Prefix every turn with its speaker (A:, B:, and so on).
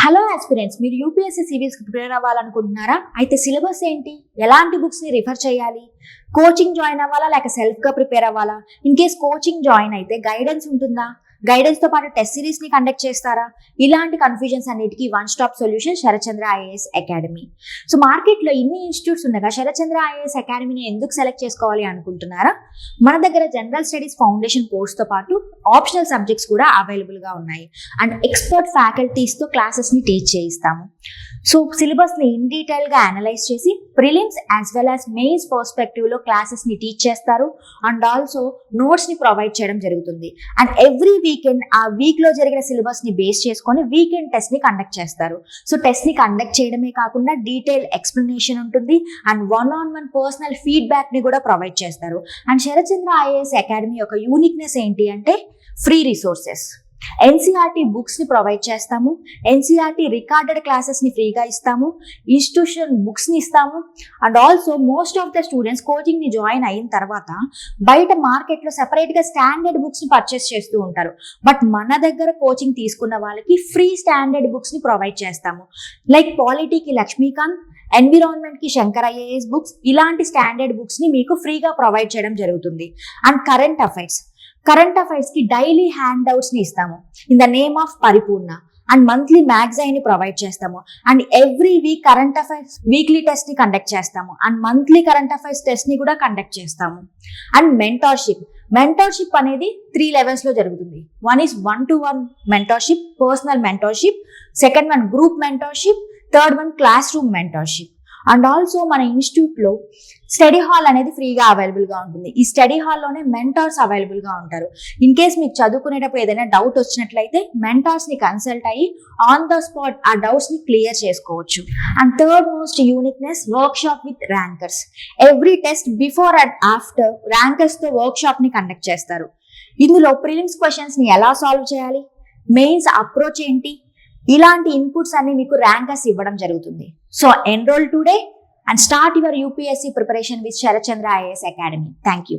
A: Hello aspirants, మీరు UPSC సిరీస్కి prepare అవ్వాలనుకుంటున్నారా? అయితే syllabus ఏంటి, ఎలాంటి బుక్స్ని రిఫర్ చేయాలి, కోచింగ్ జాయిన్ అవ్వాలా లేక సెల్ఫ్గా ప్రిపేర్ అవ్వాలా, ఇన్ కేస్ కోచింగ్ జాయిన్ అయితే గైడెన్స్ ఉంటుందా, గైడెన్స్తో పాటు టెస్ట్ సిరీస్ని కండక్ట్ చేస్తారా? ఇలాంటి కన్ఫ్యూజన్స్ అన్నిటికీ one stop solution Sharatchandra IAS academy. So మార్కెట్లో ఇన్ని ఇన్స్టిట్యూట్స్ ఉండగా శరత్చంద్ర ఐఏఎస్ అకాడమీని ఎందుకు సెలెక్ట్ చేసుకోవాలి అనుకుంటున్నారా? మన దగ్గర జనరల్ స్టడీస్ ఫౌండేషన్ కోర్స్తో పాటు ఆప్షనల్ సబ్జెక్ట్స్ కూడా అవైలబుల్గా ఉన్నాయి అండ్ ఎక్స్పర్ట్ ఫ్యాకల్టీస్తో క్లాసెస్ని టీచ్ చేయిస్తాము. సో సిలబస్ని ఇన్ డీటెయిల్గా అనలైజ్ చేసి prelims as well as mains పర్స్పెక్టివ్లో క్లాసెస్ని టీచ్ చేస్తారు అండ్ ఆల్సో నోట్స్ని ప్రొవైడ్ చేయడం జరుగుతుంది. అండ్ ఎవ్రీ వీకెండ్ ఆ వీక్లో జరిగిన సిలబస్ని బేస్ చేసుకొని వీకెండ్ టెస్ట్ని కండక్ట్ చేస్తారు. సో టెస్ట్ని కండక్ట్ చేయడమే కాకుండా డీటెయిల్ ఎక్స్ప్లెనేషన్ ఉంటుంది అండ్ వన్ పర్సనల్ ఫీడ్బ్యాక్ని కూడా ప్రొవైడ్ చేస్తారు. అండ్ శరత్చంద్ర ఐఏఎస్ అకాడమీ యొక్క యూనిక్నెస్ ఏంటి అంటే ఫ్రీ రిసోర్సెస్. ఎన్సీఆర్టీ బుక్స్ని ప్రొవైడ్ చేస్తాము, ఎన్సీఆర్టీ రికార్డెడ్ క్లాసెస్ని ఫ్రీగా ఇస్తాము, ఇన్స్టిట్యూషన్ బుక్స్ని ఇస్తాము and also most of the students కోచింగ్ని జాయిన్ అయిన తర్వాత బయట మార్కెట్లో సెపరేట్గా స్టాండర్డ్ బుక్స్ని పర్చేస్ చేస్తూ ఉంటారు. బట్ మన దగ్గర కోచింగ్ తీసుకున్న వాళ్ళకి ఫ్రీ స్టాండర్డ్ బుక్స్ని ప్రొవైడ్ చేస్తాము. లైక్ పాలిటీకి లక్ష్మీకాంత్, ఎన్విరాన్మెంట్కి శంకర్ ఐఏఎస్ బుక్స్, ఇలాంటి స్టాండర్డ్ బుక్స్ని మీకు ఫ్రీగా ప్రొవైడ్ చేయడం జరుగుతుంది. అండ్ కరెంట్ అఫైర్స్కి డైలీ హ్యాండ్ అవుట్స్ని ఇస్తాము in the name of Paripoorna and monthly మ్యాగజైన్ని ప్రొవైడ్ చేస్తాము and every week current affairs weekly టెస్ట్ని కండక్ట్ చేస్తాము అండ్ మంత్లీ కరెంట్ అఫైర్స్ టెస్ట్ని కూడా కండక్ట్ చేస్తాము. అండ్ మెంటర్షిప్ అనేది 3 లెవెల్స్లో జరుగుతుంది. One is 1-to-1 mentorship, personal mentorship, second one group mentorship, third one class room mentorship. And also మన ఇన్స్టిట్యూట్లో స్టడీ హాల్ అనేది ఫ్రీగా అవైలబుల్గా ఉంటుంది. ఈ స్టడీ హాల్లోనే మెంటార్స్ అవైలబుల్గా ఉంటారు. ఇన్ కేస్ మీకు చదువుకునేటప్పుడు ఏదైనా డౌట్ వచ్చినట్లయితే మెంటార్స్ని కన్సల్ట్ అయ్యి ఆన్ ద స్పాట్ ఆ డౌట్స్ని క్లియర్ చేసుకోవచ్చు. And third most uniqueness workshop with rankers. Every test before and after ర్యాంకర్స్తో వర్క్షాప్ని కండక్ట్ చేస్తారు. ఇందులో ప్రిలిమ్స్ క్వశ్చన్స్ని ఎలా సాల్వ్ చేయాలి, మెయిన్స్ అప్రోచ్ ఏంటి, ఇలాంటి ఇన్పుట్స్ అన్ని మీకు ర్యాంకర్స్ ఇవ్వడం జరుగుతుంది. So enroll today and start your UPSC preparation with Sharachandra IAS Academy. Thank you.